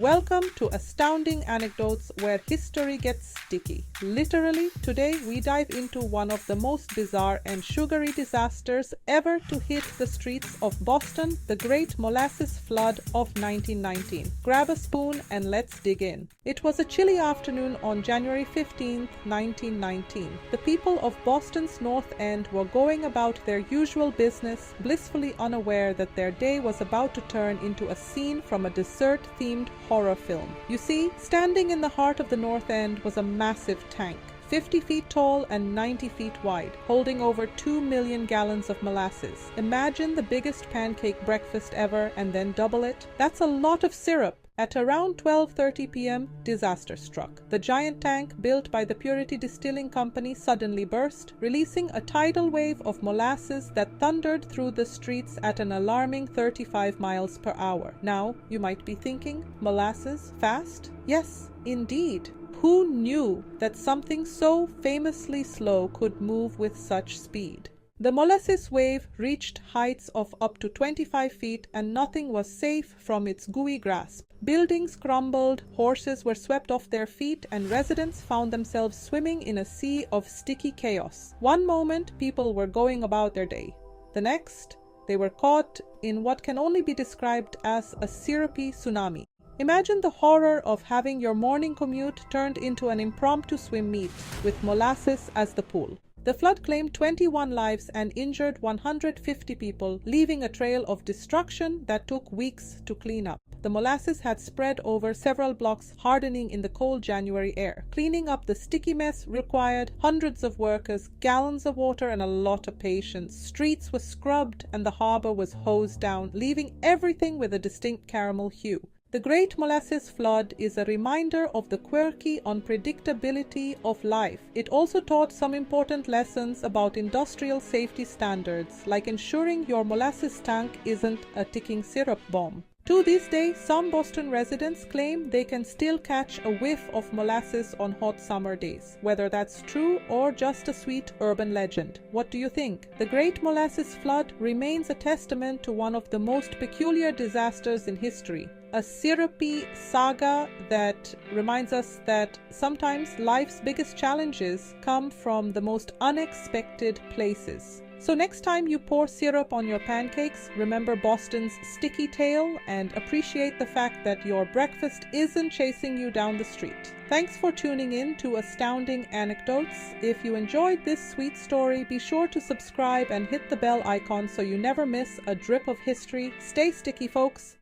Welcome to Astounding Anecdotes, where history gets sticky. Literally, today we dive into one of the most bizarre and sugary disasters ever to hit the streets of Boston, the Great Molasses Flood of 1919. Grab a spoon and let's dig in. It was a chilly afternoon on January 15, 1919. The people of Boston's North End were going about their usual business, blissfully unaware that their day was about to turn into a scene from a dessert-themed horror film. You see, standing in the heart of the North End was a massive tank, 50 feet tall and 90 feet wide, holding over 2 million gallons of molasses. Imagine the biggest pancake breakfast ever and then double it. That's a lot of syrup. At around 12:30 p.m., disaster struck. The giant tank, built by the Purity Distilling Company, suddenly burst, releasing a tidal wave of molasses that thundered through the streets at an alarming 35 miles per hour. Now, you might be thinking, molasses? Fast? Yes, indeed. Who knew that something so famously slow could move with such speed? The molasses wave reached heights of up to 25 feet and nothing was safe from its gooey grasp. Buildings crumbled, horses were swept off their feet, and residents found themselves swimming in a sea of sticky chaos. One moment, people were going about their day. The next, they were caught in what can only be described as a syrupy tsunami. Imagine the horror of having your morning commute turned into an impromptu swim meet with molasses as the pool. The flood claimed 21 lives and injured 150 people, leaving a trail of destruction that took weeks to clean up. The molasses had spread over several blocks, hardening in the cold January air. Cleaning up the sticky mess required hundreds of workers, gallons of water, and a lot of patience. Streets were scrubbed and the harbor was hosed down, leaving everything with a distinct caramel hue. The Great Molasses Flood is a reminder of the quirky unpredictability of life. It also taught some important lessons about industrial safety standards, like ensuring your molasses tank isn't a ticking syrup bomb. To this day, some Boston residents claim they can still catch a whiff of molasses on hot summer days. Whether that's true or just a sweet urban legend. What do you think? The Great Molasses Flood remains a testament to one of the most peculiar disasters in history. A syrupy saga that reminds us that sometimes life's biggest challenges come from the most unexpected places. So next time you pour syrup on your pancakes, remember Boston's sticky tail and appreciate the fact that your breakfast isn't chasing you down the street. Thanks for tuning in to Astounding Anecdotes. If you enjoyed this sweet story, be sure to subscribe and hit the bell icon so you never miss a drip of history. Stay sticky, folks.